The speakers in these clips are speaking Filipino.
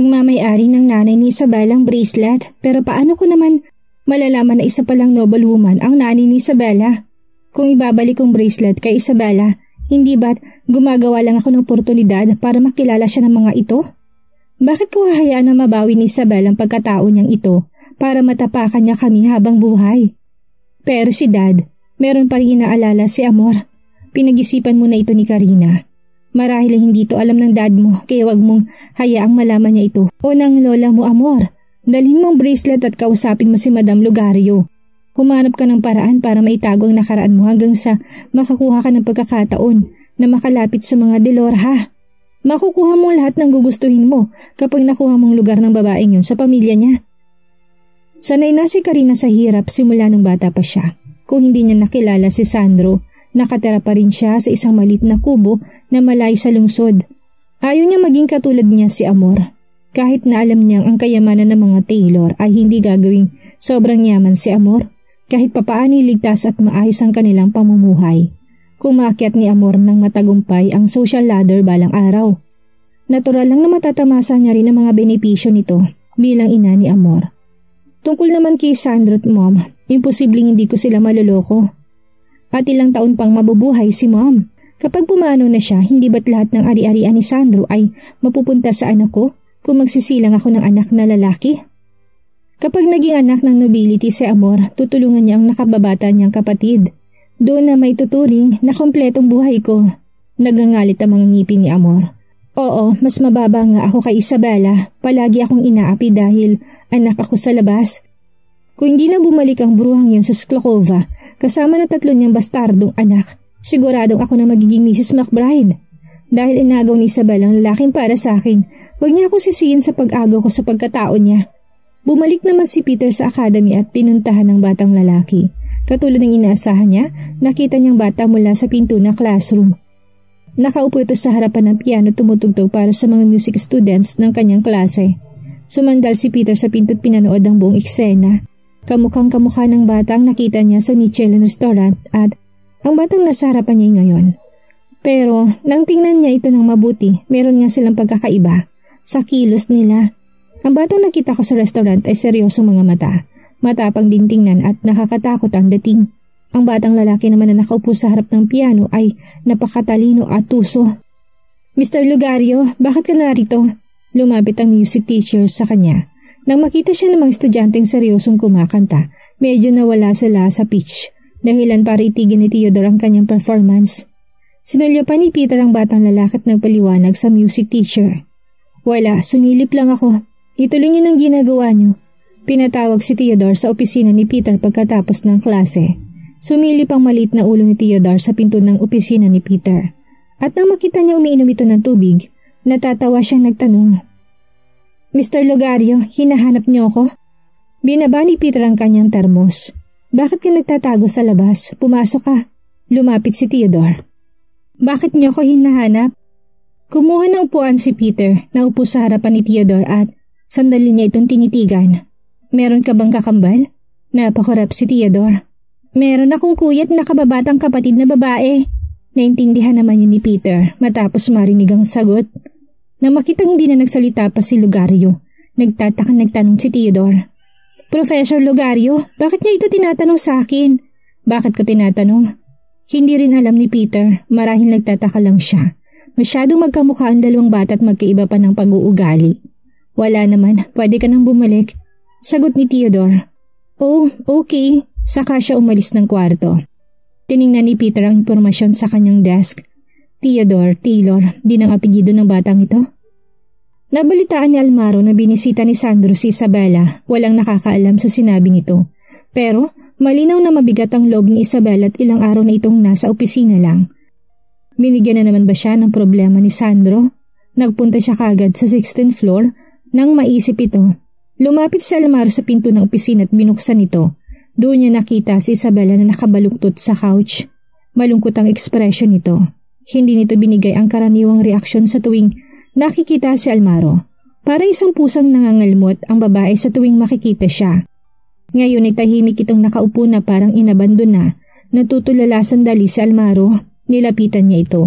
pagmamayari ng nanay ni Isabela ang bracelet, pero paano ko naman malalaman na isa palang noble woman ang nanay ni Isabela? Kung ibabalik kong bracelet kay Isabela, hindi ba't gumagawa lang ako ng oportunidad para makilala siya ng mga ito? Bakit ko hahayaan na mabawi ni Isabela ang pagkatao niyang ito para matapakan niya kami habang buhay? Pero si Dad, meron pa rin inaalala si Amor. Pinag-isipan mo na ito ni Karina. Marahil hindi ito alam ng dad mo, kaya wag mong hayaang malaman niya ito. O ng lola mo, Amor. Dalhin mong bracelet at kausapin mo si Madam Lugario. Humanap ka ng paraan para maitago ang nakaraan mo hanggang sa makakuha ka ng pagkakataon na makalapit sa mga Delor, ha? Makukuha mo lahat ng gugustuhin mo kapag nakuha mong lugar ng babaeng yun sa pamilya niya. Sanay na si Karina sa hirap simula nung bata pa siya. Kung hindi niya nakilala si Sandro, nakatira pa rin siya sa isang maliit na kubo na malayo sa lungsod. Ayaw niya maging katulad niya si Amor. Kahit na alam niyang ang kayamanan ng mga Taylor ay hindi gagawing sobrang yaman si Amor, kahit papaano ligtas at maayos ang kanilang pamumuhay. Kumakyat ni Amor ng matagumpay ang social ladder balang araw. Natural lang na matatamasa niya rin ang mga benepisyo nito bilang ina ni Amor. Tungkol naman kay Sandro at Mom, imposibleng hindi ko sila maloloko. At ilang taon pang mabubuhay si Mom. Kapag pumano na siya, hindi ba't lahat ng ari-arian ni Sandro ay mapupunta sa anak ko kung magsisilang ako ng anak na lalaki? Kapag naging anak ng nobility si Amor, tutulungan niya ang nakababata niyang kapatid. Doon na may tuturing na kompletong buhay ko. Nagangalit ang mga ngipin ni Amor. Oo, mas mababa nga ako kay Isabela. Palagi akong inaapi dahil anak ako sa labas. Kung hindi na bumalik ang bruhang yun sa Sklokova, kasama na 3 niyang bastardong anak, siguradong ako na magiging Mrs. McBride. Dahil inagaw ni Isabela ang lalaking para sa akin, huwag niya ako sisihin sa pag-agaw ko sa pagkatao niya. Bumalik naman si Peter sa academy at pinuntahan ng batang lalaki. Katulad ng inaasahan niya, nakita niyang bata mula sa pinto ng classroom. Nakaupo ito sa harapan ng piano tumutugtog para sa mga music students ng kanyang klase. Sumandal si Peter sa pinto at pinanood ang buong eksena. Kamukhang kamukha ng batang nakita niya sa Michelin restaurant at ang batang nasa harapan niya ngayon. Pero nang tingnan niya ito ng mabuti, meron nga silang pagkakaiba sa kilos nila. Ang batang nakita ko sa restaurant ay seryosong mga mata, matapang din tingnan at nakakatakot ang dating. Ang batang lalaki naman na nakaupo sa harap ng piano ay napakatalino at tuso. Mr. Lugario, bakit ka narito? Lumapit ang music teacher sa kanya. Nang makita siya ng mga estudyanteng seryosong kumakanta, medyo nawala sila sa pitch, dahilan para itigin ni Theodore ang kanyang performance. Sinulyo pa ni Peter ang batang lalaki at nagpaliwanag sa music teacher. Wala, sumilip lang ako. Ituloy niyo ng ginagawa niyo. Pinatawag si Theodore sa opisina ni Peter pagkatapos ng klase. Sumilip ang maliit na ulo ni Theodore sa pinto ng opisina ni Peter. At nang makita niya umiinom ito ng tubig, natatawa siyang nagtanong. Mr. Lugario, hinahanap niyo ako? Binaba ni Peter ang kanyang termos. Bakit ka nagtatago sa labas? Pumasok ka. Lumapit si Theodore. Bakit niyo ako hinahanap? Kumuha ng upuan si Peter, naupo sa harapan ni Theodore at sandali niya itong tinitigan. Meron ka bang kakambal? Napakurap si Theodore. Meron akong kuyat na kababatang kapatid na babae. Naintindihan naman yun ni Peter matapos marinig ang sagot. Nang makitang hindi na nagsalita pa si Lugario, nagtatakang nagtanong si Theodore. Professor Lugario, bakit niya ito tinatanong sa akin? Bakit ko tinatanong? Hindi rin alam ni Peter, marahil nagtataka lang siya. Masyadong magkamukha ang dalawang bata at magkaiba pa ng pag-uugali. Wala naman, pwede ka nang bumalik. Sagot ni Theodore. Oh, okay. Saka siya umalis ng kwarto. Tiningnan ni Peter ang impormasyon sa kanyang desk. Theodore Taylor, din ang apelyido ng batang ito. Nabalitaan ni Almaro na binisita ni Sandro si Isabela. Walang nakakaalam sa sinabi nito. Pero malinaw na mabigat ang loob ni Isabela at ilang araw na itong nasa opisina lang. Binigyan na naman ba siya ng problema ni Sandro? Nagpunta siya kagad sa 16th floor nang maisip ito. Lumapit si Almaro sa pinto ng opisina at binuksan ito. Doon niya nakita si Isabela na nakabaluktot sa couch. Malungkot ang ekspresyon nito. Hindi nito binigay ang karaniwang reaksyon sa tuwing nakikita si Almaro. Para isang pusang nangangalmot ang babae sa tuwing makikita siya. Ngayon ay tahimik itong nakaupo na parang inabandon na. Natutulala sandali si Almaro. Nilapitan niya ito.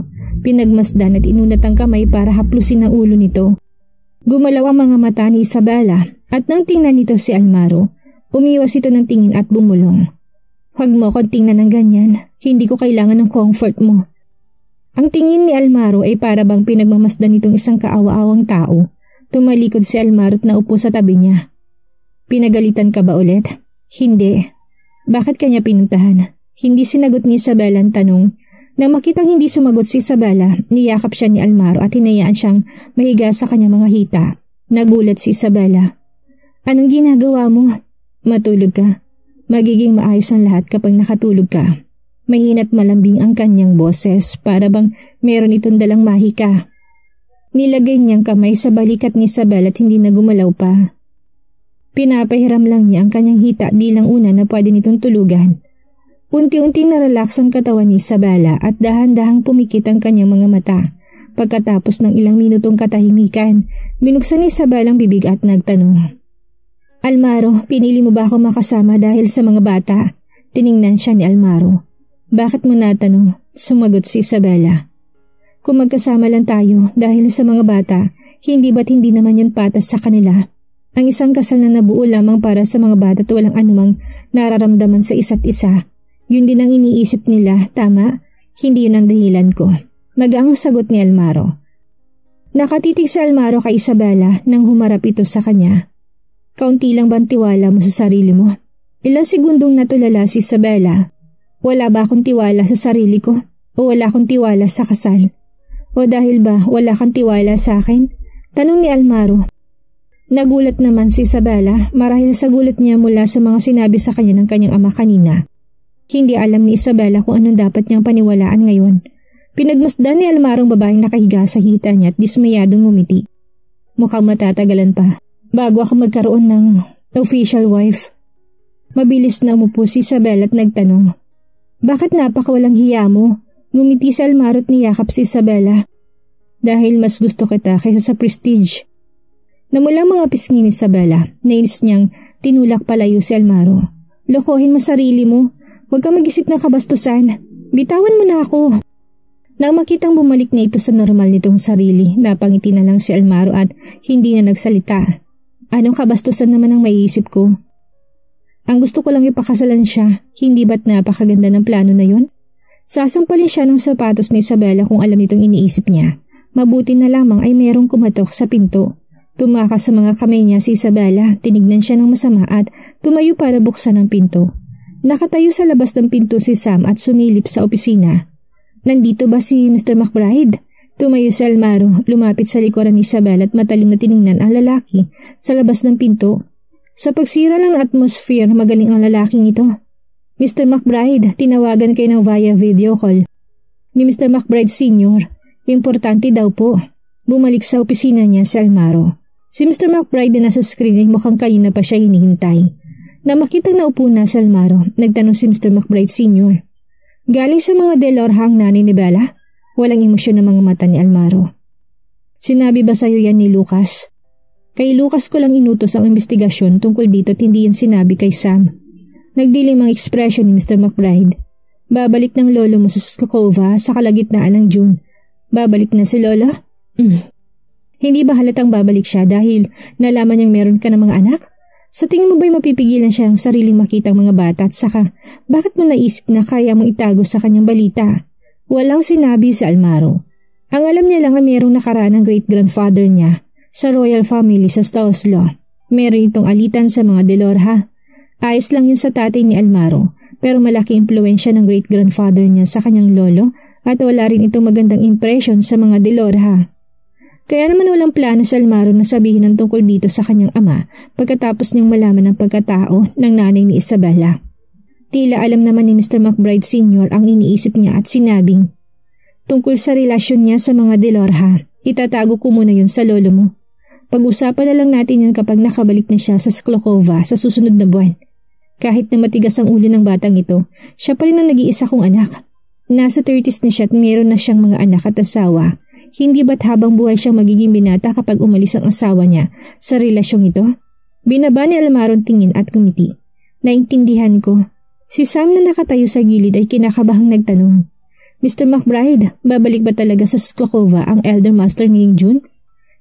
Pinagmasdan at inunat ang kamay para haplusin ang ulo nito. Gumalaw ang mga mata ni Isabela at nang tingnan nito si Almaro, umiwas ito ng tingin at bumulong. Huwag mo akong tingnan ng ganyan, hindi ko kailangan ng comfort mo. Ang tingin ni Almaro ay para bang pinagmamasdan nitong isang kaawa-awang tao. Tumalikod si Almaro at naupo sa tabi niya. Pinagalitan ka ba ulit? Hindi. Bakit kanya pinuntahan? Hindi sinagot ni Isabela ang tanong. Nang makitang hindi sumagot si Isabela, niyakap siya ni Almaro at hinayaan siyang mahiga sa kanyang mga hita. Nagulat si Isabela. Anong ginagawa mo? Matulog ka. Magiging maayos ang lahat kapag nakatulog ka. Mahina't malambing ang kanyang boses para bang meron itong dalang mahika. Nilagay niyang kamay sa balikat ni Isabela at hindi na gumalaw pa. Pinapahiram lang niya ang kanyang hita bilang una na pwede nitong tulugan. Unti-unting narelax ang katawan ni Isabela at dahan-dahang pumikit ang kanyang mga mata. Pagkatapos ng ilang minutong katahimikan, binuksan ni Isabela ang bibig at nagtanong. Almaro, pinili mo ba ako makasama dahil sa mga bata? Tiningnan siya ni Almaro. Bakit mo natanong? Sumagot si Isabela. Kung magkasama lang tayo dahil sa mga bata, hindi ba't hindi naman yan patas sa kanila? Ang isang kasal na nabuo lamang para sa mga bata at walang anumang nararamdaman sa isa't isa. Yun din ang iniisip nila, tama? Hindi yun ang dahilan ko. Magaang sagot ni Almaro. Nakatitig si Almaro kay Isabela nang humarap ito sa kanya. Kaunti lang bang tiwala mo sa sarili mo? Ilang segundong natulala si Isabela. Wala ba akong tiwala sa sarili ko? O wala akong tiwala sa kasal? O dahil ba wala kang tiwala sa akin? Tanong ni Almaro. Nagulat naman si Isabela marahil sa gulat niya mula sa mga sinabi sa kanya ng kanyang ama kanina. Hindi alam ni Isabela kung anong dapat niyang paniwalaan ngayon. Pinagmasdan ni Almaro ang babaeng nakahiga sa hita niya at dismayadong ngumiti. Mukhang matatagalan pa bago ako magkaroon ng official wife. Mabilis na umupo si Isabela at nagtanong. Bakit napakawalang hiya mo? Ngumiti si Almaro at niyakap si Isabela. Dahil mas gusto kita kaysa sa prestige. Namula mga pisngi ni Isabela, nainis niyang tinulak palayo si Almaro. Lokohin mo sarili mo. Huwag kang mag-isip ng kabastusan. Bitawan mo na ako. Nang makitang bumalik na ito sa normal nitong sarili, napangiti na lang si Almaro at hindi na nagsalita. Anong kabastusan naman ang maiisip ko? Ang gusto ko lang ipakasalan siya, hindi ba't napakaganda ng plano na yon? Sasampalin siya ng sapatos ni Isabela kung alam nitong iniisip niya. Mabuti na lamang ay merong kumatok sa pinto. Tumakas sa mga kamay niya si Isabela, tinignan siya ng masama at tumayo para buksan ang pinto. Nakatayo sa labas ng pinto si Sam at sumilip sa opisina. Nandito ba si Mr. McBride? Tumayo si Almaro, lumapit sa likuran ni Isabela at matalim na tiningnan ang lalaki sa labas ng pinto. Sa pagsira ng atmosphere, magaling ang lalaking ito. Mr. McBride, tinawagan kayo ng via video call. Ni Mr. McBride Sr., importante daw po. Bumalik sa opisina niya si Almaro. Si Mr. McBride na nasa screen ay mukhang kanina pa siya hinihintay. Na makitang naupo na si Almaro, nagtanong si Mr. McBride Sr. Galing sa mga Delorha ang nanay ni Bella? Walang emosyon ng mga mata ni Almaro. Sinabi ba sa'yo yan ni Lucas? Kay Lucas ko lang inutos ang investigasyon tungkol dito at hindi yan sinabi kay Sam. Nagdilim ang ekspresyon ni Mr. McBride. Babalik ng lolo mo sa Skokova sa kalagitnaan ng June. Babalik na si Lola? Hindi ba halatang babalik siya dahil nalaman niyang meron ka ng mga anak? Sa tingin mo ba'y mapipigilan siya ang sariling makitang mga bata at saka bakit mo naisip na kaya mong itago sa kanyang balita? Walang sinabi si Almaro. Ang alam niya lang ay mayroong nakaraan ng great-grandfather niya sa royal family sa Stoslo. Meron itong alitan sa mga Delorha. Ayos lang yun sa tatay ni Almaro pero malaki impluensya ng great-grandfather niya sa kanyang lolo at wala rin itong magandang impression sa mga Delorha. Kaya naman walang plano si Almaro na sabihin ang tungkol dito sa kanyang ama pagkatapos niyang malaman ang pagkatao ng nanay ni Isabela. Tila alam naman ni Mr. McBride Sr. ang iniisip niya at sinabing, tungkol sa relasyon niya sa mga Delorha, itatago ko muna yun sa lolo mo. Pag-usapan na lang natin yan kapag nakabalik na siya sa Skokova sa susunod na buwan. Kahit na matigas ang ulo ng batang ito, siya pa rin ang nag-iisa kong anak. Nasa 30s na siya at meron na siyang mga anak at asawa. Hindi ba't habang buhay siyang magiging binata kapag umalis ang asawa niya sa relasyong ito? Binaba ni Almaro ang tingin at kumiti. Naintindihan ko. Si Sam na nakatayo sa gilid ay kinakabahang nagtanong. Mr. McBride, babalik ba talaga sa Skokova ang Elder Master ngayong June?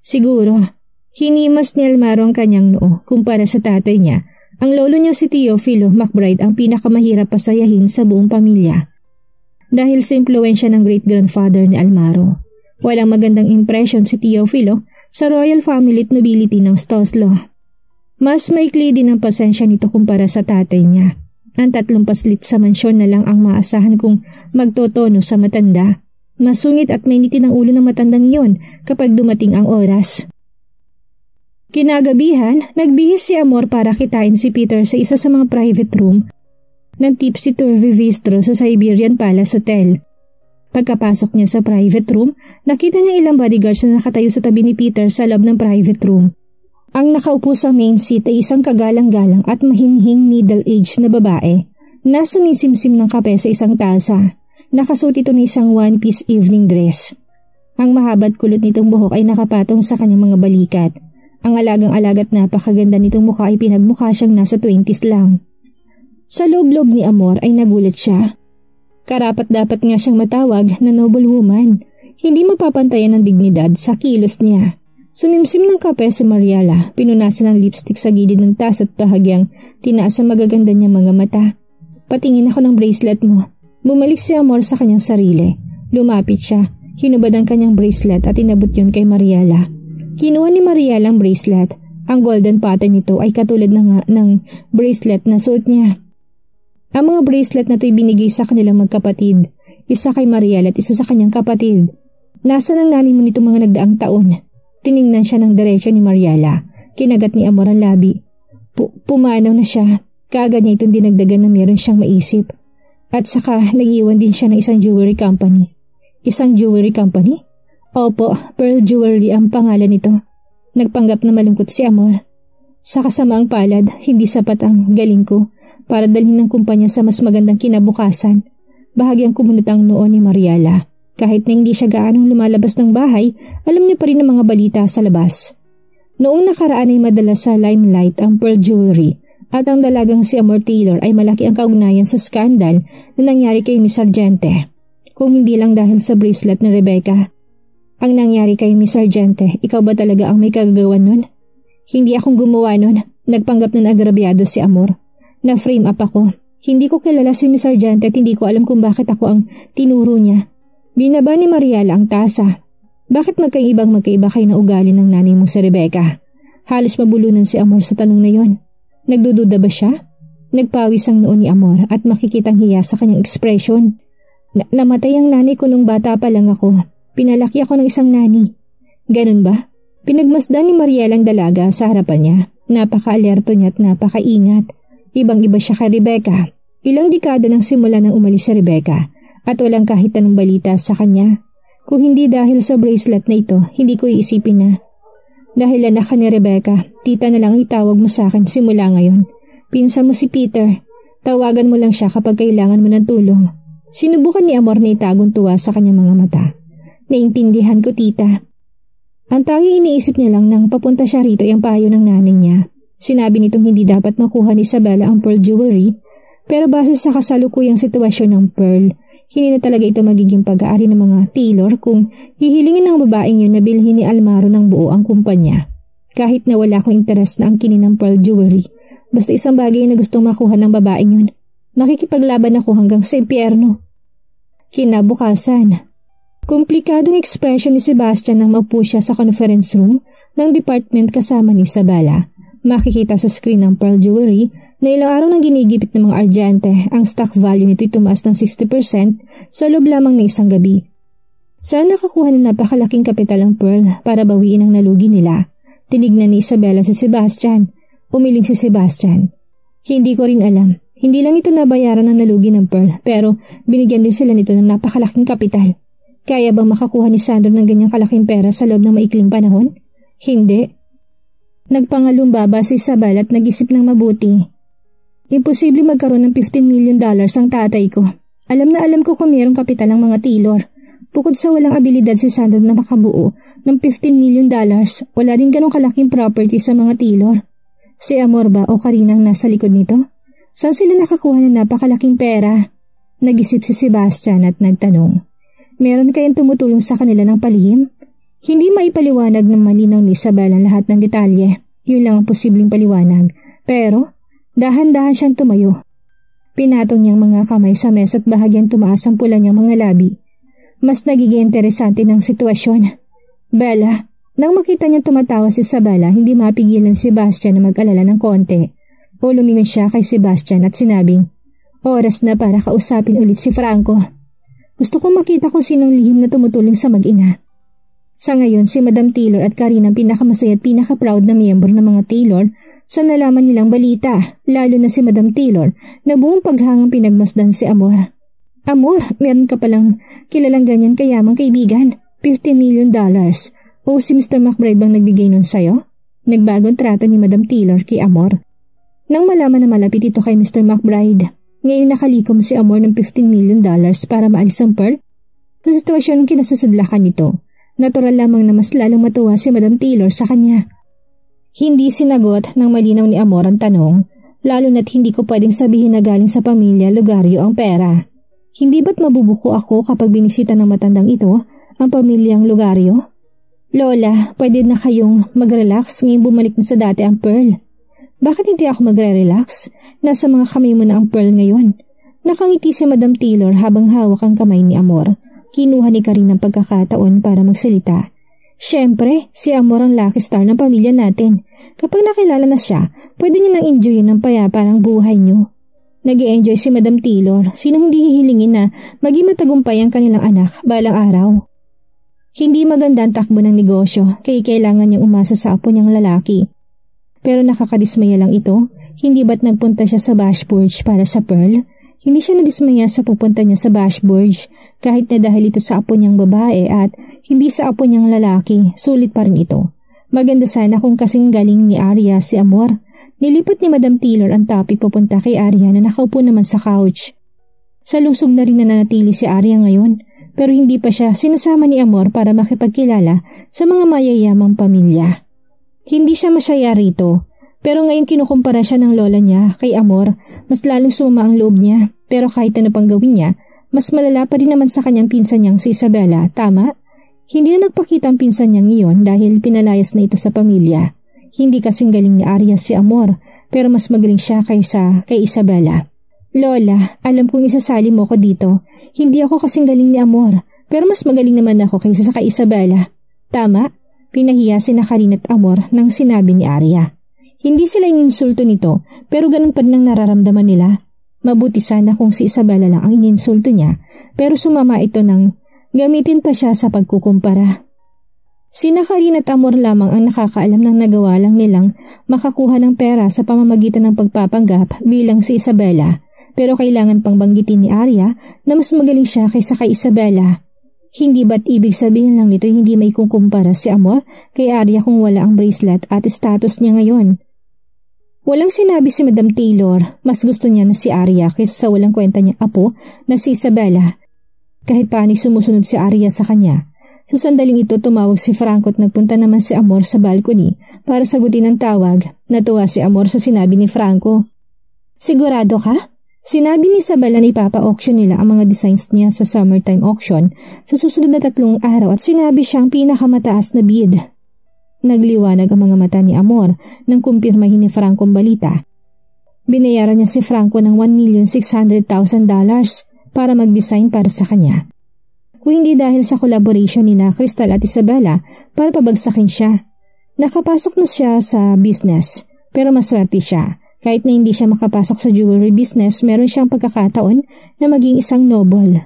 Siguro. Hinimas ni Almaro ang kanyang noo kumpara sa tatay niya. Ang lolo niya si Teofilo McBride ang pinakamahirap pasayahin sa buong pamilya. Dahil sa impluensya ng great-grandfather ni Almaro. Walang magandang impression si Teofilo sa royal family at nobility ng Stoslo. Mas maikli din ang pasensya nito kumpara sa tatay niya. Ang 3 paslit sa mansyon na lang ang maasahan kung magtotono sa matanda. Masungit at mainitin ang ulo ng matandang iyon kapag dumating ang oras. Kinagabihan, nagbihis si Amor para kitain si Peter sa isa sa mga private room ng Tipsy-Turvy Bistro sa Siberian Palace Hotel. Pagkapasok niya sa private room, nakita niya ilang bodyguards na nakatayo sa tabi ni Peter sa loob ng private room. Ang nakaupo sa main seat ay isang kagalang-galang at mahinhing middle-aged na babae na sumisimsim ng kape sa isang tasa. Nakasuot ito ng isang one-piece evening dress. Ang mahaba't kulot nitong buhok ay nakapatong sa kanyang mga balikat. Ang alagang-alagat napakaganda nitong mukha ay pinagmukha siyang nasa 20s lang. Sa loob-loob ni Amor ay nagulat siya. Karapat-dapat nga siyang matawag na noble woman. Hindi mapapantayan ng dignidad sa kilos niya. Sumimsim ng kape si Mariela, pinunasan ng lipstick sa gilid ng tas at bahagyang tinaas ang magaganda niyang mga mata. Patingin ako ng bracelet mo. Bumalik si Amor sa kanyang sarili. Lumapit siya, hinubad ang kanyang bracelet at inabot yun kay Mariela. Kinuha ni Mariela ang bracelet. Ang golden pattern nito ay katulad ng bracelet na suot niya. Ang mga bracelet na ito'y binigay sa kanilang magkapatid. Isa kay Mariela at isa sa kanyang kapatid. Nasaan ang nanay mo nito mga nagdaang taon? Tiningnan siya ng diretsyo ni Mariela. Kinagat ni Amor ang labi. Pumanaw na siya. Kaagad niya itong dinagdagan na meron siyang maisip. At saka nag-iwan din siya ng isang jewelry company. Isang jewelry company? Opo, Pearl Jewelry ang pangalan nito. Nagpanggap na malungkot si Amor. Sa kasamaang palad, hindi sapat ang galing ko para dalhin ng kumpanya sa mas magandang kinabukasan. Bahagyang kumunot ang noo ni Mariela. Kahit na hindi siya gaanong lumalabas ng bahay, alam niya pa rin ang mga balita sa labas. Noong nakaraan ay madalas sa limelight ang Pearl Jewelry at ang dalagang si Amor Taylor ay malaki ang kaugnayan sa skandal na nangyari kay Miss Sargente. Kung hindi lang dahil sa bracelet ni Rebecca. Ang nangyari kay Miss Sargente, ikaw ba talaga ang may kagagawan nun? Hindi akong gumawa nun. Nagpanggap na agrabyado si Amor. Na-frame up ako. Hindi ko kilala si Miss Sargente at hindi ko alam kung bakit ako ang tinuro niya. Binaba ni Mariela ang tasa. Bakit magkaibang magkaiba kayo na ugali ng nanay mo si Rebecca? Halos mabulunan si Amor sa tanong na yon. Nagdududa ba siya? Nagpawis ang noo ni Amor at makikitang hiya sa kanyang ekspresyon. Namatay ang nanay ko nung bata pa lang ako. Pinalaki ako ng isang nani. Ganun ba? Pinagmasdan ni Mariela ang dalaga sa harapan niya. Napaka-alerto niya at napaka-ingat. Ibang-iba siya kay Rebecca. Ilang dekada nang simula nang umalis si Rebecca at walang kahit anong balita sa kanya. Kung hindi dahil sa bracelet na ito, hindi ko iisipin na. Dahil anak ka ni Rebecca, tita na lang itawag mo sa akin simula ngayon. Pinsan mo si Peter. Tawagan mo lang siya kapag kailangan mo ng tulong. Sinubukan ni Amor na itagong tuwa sa kanyang mga mata. Naintindihan ko, tita. Ang tanging iniisip niya lang nang papunta siya rito ay ang payo ng nanay niya. Sinabi nitong hindi dapat makuha ni Isabella ang Pearl Jewelry, pero base sa kasalukuyang sitwasyon ng Pearl, hindi na talaga ito magiging pag-aari ng mga Taylor kung hihilingin ng babaeng yun na bilhin ni Almaro ng buo ang kumpanya. Kahit na wala akong interes na ang kinin ng Pearl Jewelry, basta isang bagay na gustong makuha ng babaeng yun, makikipaglaban ako hanggang sa impyerno. Kinabukasan. Komplikadong ekspresyon ni Sebastian nang maupo siya sa conference room ng department kasama ni Isabella. Makikita sa screen ng Pearl Jewelry na ilang araw nang ginigipit ng mga ardyante, ang stock value nito ay tumaas ng 60% sa loob lamang ng isang gabi. Saan nakakuha ng napakalaking kapital ang Pearl para bawiin ang nalugi nila? Tinignan ni Isabella si Sebastian. Umiling si Sebastian. Hindi ko rin alam. Hindi lang ito nabayaran ng nalugi ng Pearl pero binigyan din sila nito ng napakalaking kapital. Kaya bang makakuha ni Sandro ng ganyang kalaking pera sa loob ng maikling panahon? Hindi. Nagpangalumbaba si Isabel at nag-isip ng mabuti. Imposible magkaroon ng $15 million ang tatay ko. Alam na alam ko kung mayroong kapital ang mga Taylor. Bukod sa walang abilidad si Sandro na makabuo ng $15 million, wala din ganong kalaking property sa mga Taylor. Si Amor ba o Karina ang nasa likod nito? Saan sila nakakuha ng napakalaking pera? Nag-isip si Sebastian at nagtanong. Meron kayang tumutulong sa kanila ng palihim? Hindi maipaliwanag ng malinaw ni Isabela lahat ng detalye. Yun lang ang posibleng paliwanag. Pero dahan-dahan siyang tumayo. Pinatong niyang mga kamay sa mesa at bahagyang tumaas ang pula niyang mga labi. Mas nagiging interesante ng sitwasyon. Bella, nang makita niyang tumatawa si Isabela, hindi mapigilan si Sebastian na mag-alala ng konti. O lumingon siya kay Sebastian at sinabing, oras na para kausapin ulit si Franco. Gusto kong makita kung sinong lihim na tumutulong sa mag-ina. Sa ngayon, si Madam Taylor at Karina ang pinakamasaya at pinaka-proud na miyembro ng mga Taylor sa nalaman nilang balita, lalo na si Madam Taylor na buong paghangang pinagmasdan si Amor. Amor, meron ka palang kilalang ganyan kayamang kaibigan, $50 million. O si Mr. McBride bang nagbigay nun sa'yo? Nagbagong trato ni Madam Taylor kay Amor. Nang malaman na malapit ito kay Mr. McBride, ngayon nakalikom si Amor ng $15 million para maalis ang Pearl. Sa sitwasyon kinasasadlakan nito, natural lamang na mas lalang matuwa si Madam Taylor sa kanya. Hindi sinagot ng malinaw ni Amor ang tanong, lalo na't hindi ko pwedeng sabihin na galing sa pamilya Lugario ang pera. Hindi ba't mabubuko ako kapag binisita ng matandang ito ang pamilyang Lugario? Lola, pwede na kayong mag-relax ngayong bumalik na sa dati ang Pearl. Bakit hindi ako magre-relax? Nasa mga kamay mo na ang Pearl ngayon. Nakangiti si Madam Taylor habang hawak ang kamay ni Amor. Kinuha ni Karina ang pagkakataon para magsalita. Siyempre, si Amor ang lucky star ng pamilya natin. Kapag nakilala na siya, pwede niyo nang enjoyin ng payapa ng buhay niyo. Nag-i-enjoy si Madam Taylor. Sinong hindi hihilingin na maging matagumpay ang kanilang anak balang araw? Hindi maganda ang takbo ng negosyo, kaya kailangan niyang umasa sa apo niyang lalaki. Pero nakakadismaya lang ito. Hindi ba't nagpunta siya sa Bashforge para sa Pearl? Hindi siya nadismaya sa pupunta niya sa Bashforge. Kahit na dahil ito sa apo niyang babae at hindi sa apo niyang lalaki, sulit pa rin ito. Maganda sana kung kasing galing ni Arya si Amor. Nilipat ni Madam Taylor ang topic papunta kay Arya na nakaupo naman sa couch. Sa lusog na rin nananatili si Arya ngayon, pero hindi pa siya sinasama ni Amor para makipagkilala sa mga mayayamang pamilya. Hindi siya masaya rito, pero ngayon kinukumpara siya ng lola niya kay Amor, mas lalong suma ang loob niya. Pero kahit ano pang gawin niya, mas malala pa rin naman sa kanyang pinsan niyang si Isabela, tama? Hindi na nagpakita ang pinsan niyang iyon dahil pinalayas na ito sa pamilya. Hindi kasing galing ni Arya si Amor, pero mas magaling siya kaysa kay Isabela. Lola, alam kong isasali mo ko dito. Hindi ako kasing galing ni Amor, pero mas magaling naman ako kaysa kay Isabela. Tama? Pinahiya si Karina at Amor nang sinabi ni Arya. Hindi sila ininsulto nito, pero ganun pa rin ang nararamdaman nila. Mabuti sana kung si Isabela lang ang ininsulto niya, pero sumama ito nang gamitin pa siya sa pagkukumpara. Sina Karina at Amor lamang ang nakakaalam ng nagawa lang nilang makakuha ng pera sa pamamagitan ng pagpapanggap bilang si Isabela, pero kailangan pang banggitin ni Arya na mas magaling siya kaysa kay Isabela. Hindi ba't ibig sabihin lang nito hindi may kukumpara si Amor kay Arya kung wala ang bracelet at status niya ngayon? Walang sinabi si Madam Taylor, mas gusto niya na si Arya kaysa sa walang kwenta niyang apo na si Isabela. Kahit paano sumusunod si Arya sa kanya. Sa sandaling ito tumawag si Franco at nagpunta naman si Amor sa balcony para sagutin ang tawag. Natuwa si Amor sa sinabi ni Franco. Sigurado ka? Sinabi ni Isabela na ipapa-auction nila ang mga designs niya sa summertime auction sa susunod na 3 araw at sinabi siyang pinakamataas na bid. Nagliwanag ang mga mata ni Amor nang kumpirmahin ni Franco ang balita. Binayaran niya si Franco ng $1,600,000 para mag-design para sa kanya. Kung hindi dahil sa collaboration ni Crystal at Isabela para pabagsakin siya. Nakapasok na siya sa business, pero maswerte siya. Kahit na hindi siya makapasok sa jewelry business, meron siyang pagkakataon na maging isang noble.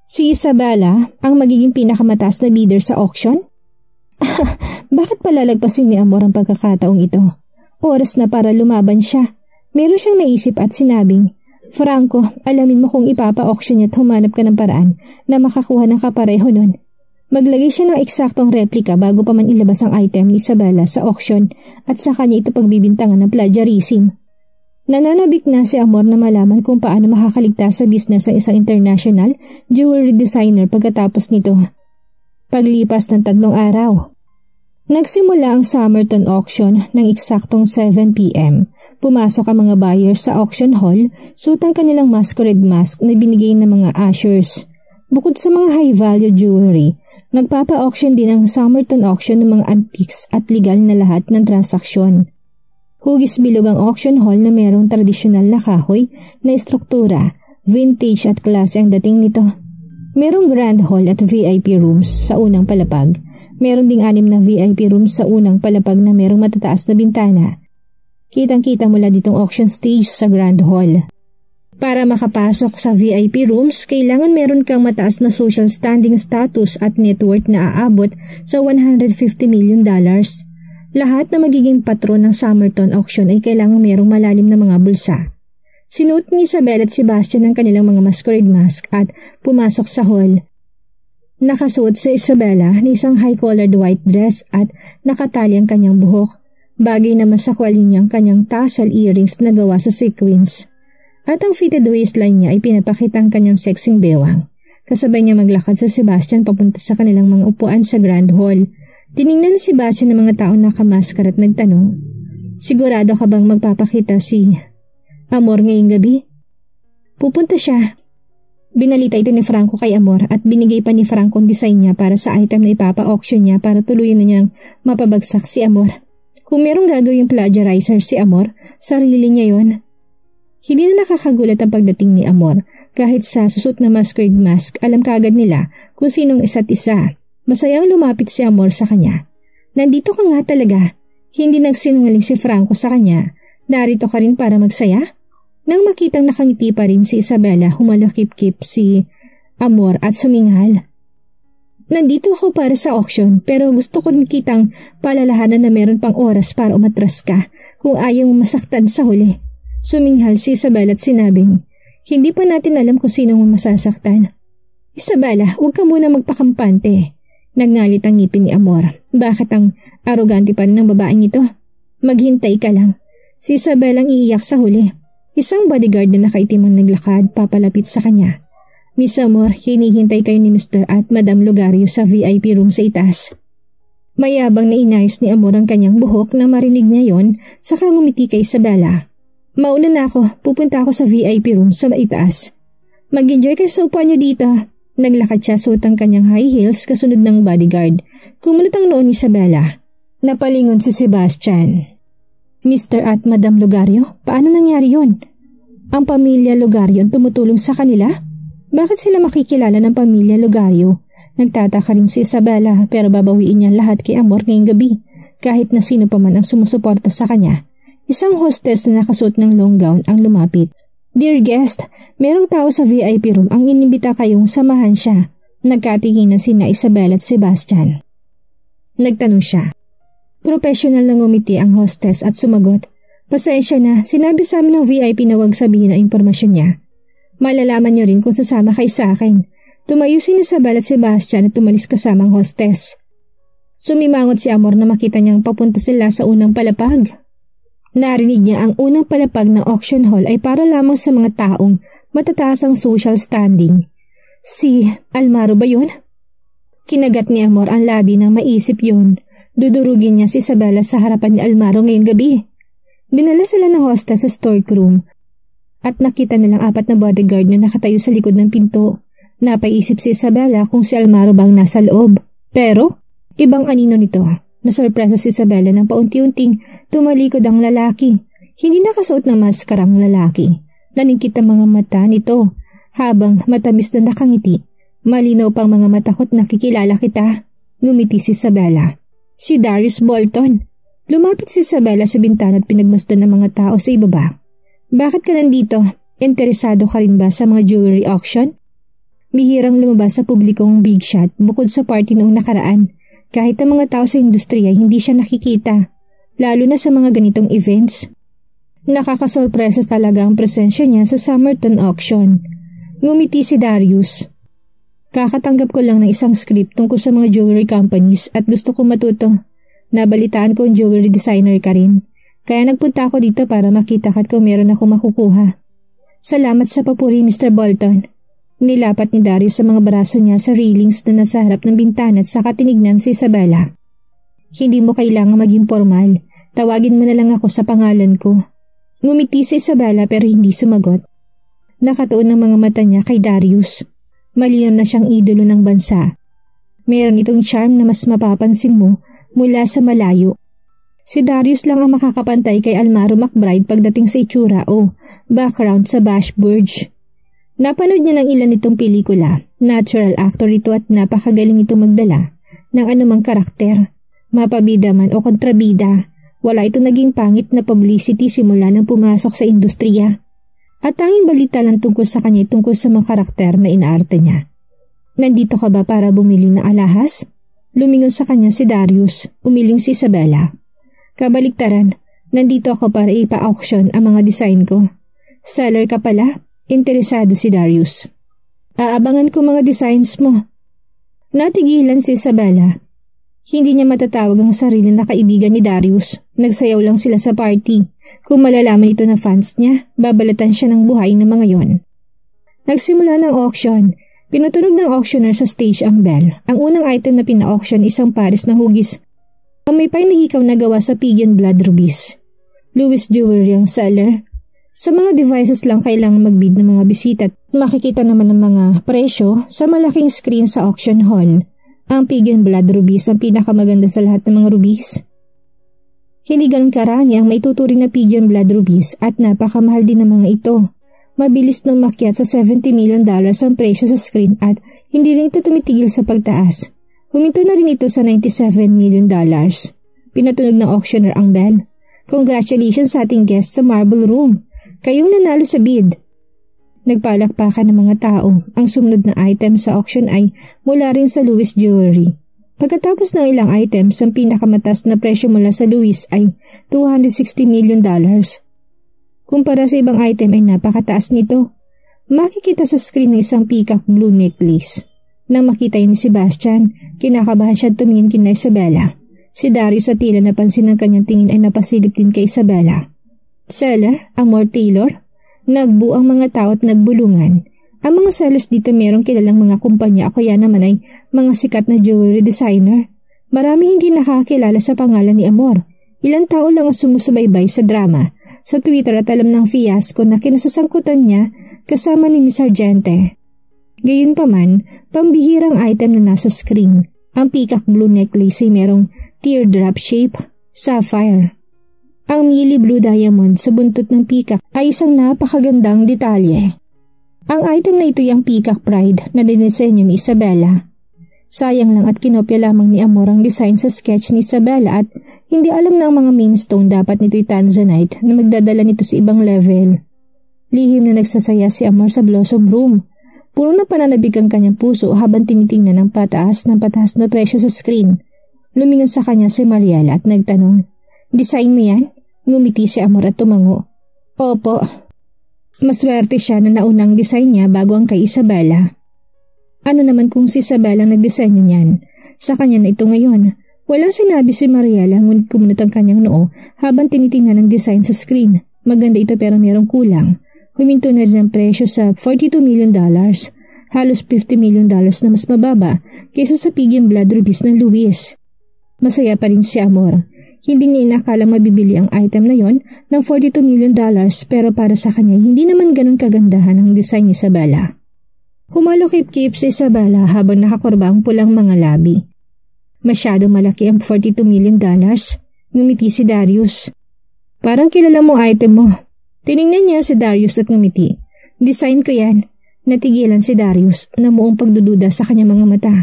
Si Isabela ang magiging pinakamataas na bidder sa auction? Bakit palalagpasin ni Amor ang pagkakataong ito? Oras na para lumaban siya. Meron siyang naisip at sinabing, Franco, alamin mo kung ipapa-auction niya at humanap ka ng paraan na makakuha ng kapareho nun. Maglagay siya ng eksaktong replika bago pa man ilabas ang item ni Isabela sa auction at saka niya ito pagbibintangan ng plagiarism. Nananabik na si Amor na malaman kung paano makakaligtas sa business ang isang international jewelry designer pagkatapos nito. Paglipas ng 3 araw. Nagsimula ang Summerton auction ng eksaktong 7 p.m. Pumasok ang mga buyers sa auction hall, suot ang kanilang masquerade mask na binigay ng mga ushers. Bukod sa mga high-value jewelry, Nagpapa-auction din ang Summerton Auction ng mga antiques at legal na lahat ng transaksyon. Hugis bilog ang auction hall na mayroong tradisyonal na kahoy na estruktura, vintage at klase ang dating nito. Merong grand hall at VIP rooms sa unang palapag. Meron ding 6 na VIP rooms sa unang palapag na merong matataas na bintana. Kitang-kita mula ditong auction stage sa grand hall. Para makapasok sa VIP rooms, kailangan meron kang mataas na social standing status at net worth na aabot sa $150 million. Lahat na magiging patron ng Summerton auction ay kailangan merong malalim na mga bulsa. Sinuot ni Isabel at Sebastian ang kanilang mga masquerade mask at pumasok sa hall. Nakasuot sa Isabela na isang high-collared white dress at nakatali ang kanyang buhok. Bagay naman sa kwalyo niyang kanyang tassel earrings na gawa sa sequins. At ang fitted waistline niya ay pinapakita ang kanyang sexing bewang. Kasabay niya maglakad sa Sebastian papunta sa kanilang mga upuan sa Grand Hall. Tiningnan ni Sebastian ng mga taong nakamaskar at nagtanong, "Sigurado ka bang magpapakita si Amor ngayong gabi?" "Pupunta siya." Binalita ito ni Franco kay Amor at binigay pa ni Franco ang design niya para sa item na ipapa-auction niya para tuluyan na niyang mapabagsak si Amor. Kung merong gagawing plagiarizer si Amor, sarili niya yon. Hindi na nakakagulat ang pagdating ni Amor. Kahit sa susot na masquerade mask, alam kaagad nila kung sinong isa't isa. Masayang lumapit si Amor sa kanya. "Nandito ka nga talaga." Hindi nagsinungaling si Franco sa kanya. "Narito ka rin para magsaya?" Nang makitang nakangiti pa rin si Isabela, humalakip-kip si Amor at suminghal. "Nandito ako para sa auction pero gusto ko rin kitang palalahanan na meron pang oras para umatras ka kung ayaw mo masaktan sa huli." Suminghal si Isabela at sinabing, "Hindi pa natin alam kung sino mo masasaktan." "Isabela, huwag ka muna magpakampante." Nagngalit ang ngipin ni Amor. "Bakit ang arogante pa rin ng babaeng ito? Maghintay ka lang." Si Isabela ang iiyak sa huli. Isang bodyguard na nakaitim ang naglakad papalapit sa kanya. "Miss Amor, hinihintay kayo ni Mr. at Madam Lugario sa VIP room sa itaas." Mayabang na inayos ni Amor ang kanyang buhok na marinig niya yon, saka ngumiti kay Isabela. "Mauna na ako, pupunta ako sa VIP room sa itaas." "Mag-enjoy kayo sa upuan niyo dito." Naglakad siya suot ang kanyang high heels kasunod ng bodyguard. Kumunot ang noon ni Isabela. Napalingon si Sebastian. "Mr. at Madam Lugario, paano nangyari yon? Ang pamilya Lugario ang tumutulong sa kanila? Bakit sila makikilala ng pamilya Lugario?" Nagtataka rin si Isabela pero babawiin niya lahat kay Amor ngayong gabi kahit na sino pa man ang sumusuporta sa kanya. Isang hostess na nakasuot ng long gown ang lumapit. "Dear guest, merong tao sa VIP room ang inimbita kayong samahan siya." Nagkatinginan sina Isabel at Sebastian. Nagtanong siya. Professional na ngumiti ang hostess at sumagot, "Pasensya na, sinabi sa amin ng VIP na huwag sabihin ang impormasyon niya. Malalaman niyo rin kung sasama kayo sa akin." Tumayo si Isabel at Sebastian at tumalis kasama ang hostess. Sumimangot si Amor na makita niyang papunta sila sa unang palapag. Narinig niya ang unang palapag ng auction hall ay para lamang sa mga taong matataas ang social standing. Si Almaro ba yun? Kinagat ni Amor ang labi nang maisip yun. Dudurugin niya si Isabela sa harapan ni Almaro ngayong gabi. Dinala sila ng hostess sa storeroom at nakita nilang 4 na bodyguard na nakatayo sa likod ng pinto. Napaisip si Isabela kung si Almaro bang nasa loob. Pero ibang anino nito. Nasurpresa si Isabela nang paunti-unting tumalikod ang lalaki. Hindi nakasuot ng maskarang lalaki. Naningkit ang mga mata nito habang matamis na nakangiti. "Malinaw pang mga mata ko't nakikilala kita." Ngumiti si Isabela. "Si Darius Bolton." Lumapit si Isabela sa bintana at pinagmasdan ng mga tao sa ibaba. "Bakit ka nandito? Interesado ka rin ba sa mga jewelry auction?" Bihirang lumabas sa publikong big shot bukod sa party noong nakaraan. Kahit ang mga tao sa industriya hindi siya nakikita, lalo na sa mga ganitong events. Nakakasorpresa talaga ang presensya niya sa Summerton auction. Ngumiti si Darius. "Kakatanggap ko lang ng isang script tungkol sa mga jewelry companies at gusto ko matuto. Nabalitaan ko ang jewelry designer ka rin. Kaya nagpunta ako dito para makita ka at kung meron ako makukuha." "Salamat sa papuri, Mr. Bolton." Nilapat ni Darius sa mga braso niya sa railings na nasa harap ng bintana at saka tinignan si Isabela. "Hindi mo kailangang maging formal. Tawagin mo na lang ako sa pangalan ko." Ngumiti si Isabela pero hindi sumagot. Nakatuon ang mga mata niya kay Darius. Malinaw na siyang idolo ng bansa. Meron itong charm na mas mapapansin mo mula sa malayo. Si Darius lang ang makakapantay kay Almaro McBride pagdating sa itsura o background sa Bash Burge. Napanood niya ng ilan itong pelikula. Natural actor ito at napakagaling ito magdala ng anumang karakter. Mapabida man o kontrabida, wala ito naging pangit na publicity simula nang pumasok sa industriya. At tanging balita lang tungkol sa kanya tungkol sa mga karakter na inaarte niya. Nandito ka ba para bumili ng alahas? Lumingon sa kanya si Darius, umiling si Isabela. Kabaliktaran, nandito ako para ipa-auction ang mga design ko. Seller ka pala? Interesado si Darius. Aabangan ko mga designs mo. Natigilan si Isabela. Hindi niya matatawag ang sarili na kaibigan ni Darius. Nagsayaw lang sila sa party. Kung malalaman ito na fans niya, babalatan siya ng buhay ng mga yon. Nagsimula ng auction. Pinutunog ng auctioneer sa stage ang bell. Ang unang item na pina-auction isang pares ng hugis. Ang may panihikaw na gawa sa pigeon blood rubies. Louis Jewelry ang seller. Sa mga devices lang kailangan magbid ng mga bisita at makikita naman ng mga presyo sa malaking screen sa auction hall. Ang pigeon blood rubies ang pinakamaganda sa lahat ng mga rubies. Hindi ganun karami ang maituturing na pigeon blood rubies at napakamahal din ng mga ito. Mabilis nang makyat sa $70 million ang presyo sa screen at hindi rin ito tumitigil sa pagtaas. Huminto na rin ito sa $97 million. Pinatunog ng auctioneer ang bell. Congratulations sa ating guest sa Marble Room. Kayong nanalo sa bid. Nagpalakpakan ng mga tao. Ang sumunod na item sa auction ay mula rin sa Louis Jewelry. Pagkatapos ng ilang items, ang pinakamataas na presyo mula sa Louis ay $260 million. Kumpara sa ibang item ay napakataas nito. Makikita sa screen ng isang peacock blue necklace. Nang makita yun ni Sebastian, kinakabahan siya tumingin kina Isabela. Si Darius sa tila napansin ng kanyang tingin ay napasilip din kay Isabela. Seller, Amor Taylor. Nagbu ang mga tao at nagbulungan. Ang mga sellers dito merong kilalang mga kumpanya o kaya naman ay mga sikat na jewelry designer. Marami hindi nakakilala sa pangalan ni Amor. Ilang tao lang ang sumusubaybay sa drama. Sa Twitter at alam ng fiasco na kinasasangkutan niya kasama ni Miss Argente. Gayunpaman, pambihirang item na nasa screen. Ang peacock blue necklace ay merong teardrop shape, sapphire. Ang Mili Blue Diamond sa buntot ng peacock ay isang napakagandang detalye. Ang item na ito ay ang Peacock Pride na dinisenyo ni Isabela. Sayang lang at kinopya lamang ni Amor ang design sa sketch ni Isabela at hindi alam na ang mga main stone dapat nito'y tanzanite na magdadala nito sa ibang level. Lihim na nagsasaya si Amor sa Blossom Room. Puro na pananabig ang kanyang puso habang tinitingnan ng pataas na presyo sa screen. Lumingon sa kanya si Mariela at nagtanong, "Design mo yan?" Ngumiti si Amor at tumango. Opo. Maswerte siya na naunang design niya bago ang kay Isabela. Ano naman kung si Isabela nagdisenyo niyan? Sa kanya na ito ngayon. Walang sinabi si Mariela ngunit kumunot ang kanyang noo habang tinitingnan ang design sa screen. Maganda ito pero merong kulang. Huminto na rin ang presyo sa $42 million. Halos $50 million na mas mababa kaysa sa pigeon blood rubies ng Louis. Masaya pa rin si Amor. Hindi niya inakalang mabibili ang item na yon ng $42 million pero para sa kanya hindi naman ganun kagandahan ang design ni Isabela. Humalokip-kip si Isabela habang nakakurba ang pulang mga labi. Masyadong malaki ang $42 million. Ngumiti si Darius. Parang kilala mo item mo. Tiningnan niya si Darius at ngumiti. Design ko yan. Natigilan si Darius na muong pagdududa sa kanyang mga mata.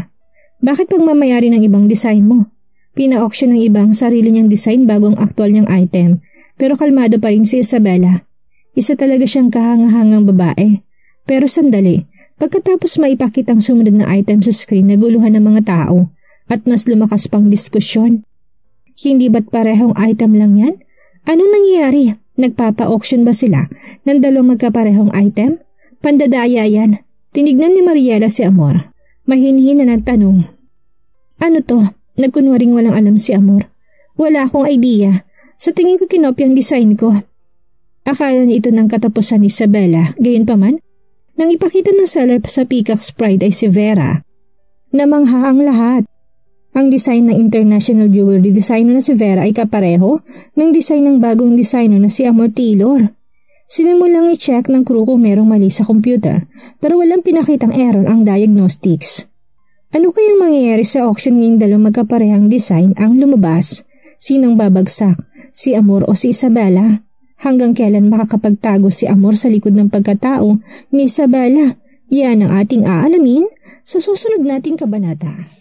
Bakit pagmamayari ng ibang design mo? Pina-auction ng ibang sarili niyang design bago ang aktual niyang item. Pero kalmado pa rin si Isabela. Isa talaga siyang kahangahangang babae. Pero sandali, pagkatapos maipakita ang sumunod na item sa screen, naguluhan ng mga tao at mas lumakas pang diskusyon. Hindi ba't parehong item lang yan? Anong nangyayari? Nagpapa-auction ba sila ng dalawang magkaparehong item? Pandadaya yan. Tinignan ni Mariela si Amor. Mahinhin na nagtanong. Ano to? Nagkunwaring walang alam si Amor. Wala akong idea. Sa tingin ko kinopya ang design ko. Akala niya ito ng katapusan ni Isabela. Gayunpaman, nang ipakita ng seller sa Peacock's Pride ay si Vera. Namangha ang lahat. Ang design ng international jewelry designer na si Vera ay kapareho ng design ng bagong designer na si Amor Taylor. Sinimulang i-check ng crew kung merong mali sa computer pero walang pinakitang error ang diagnostics. Ano kayang mangyayari sa auction ngayong dalawang magkaparehang design ang lumabas? Sinong babagsak? Si Amor o si Isabela? Hanggang kailan makakapagtago si Amor sa likod ng pagkatao ni Isabela? Yan ang ating aalamin sa susunod nating kabanata.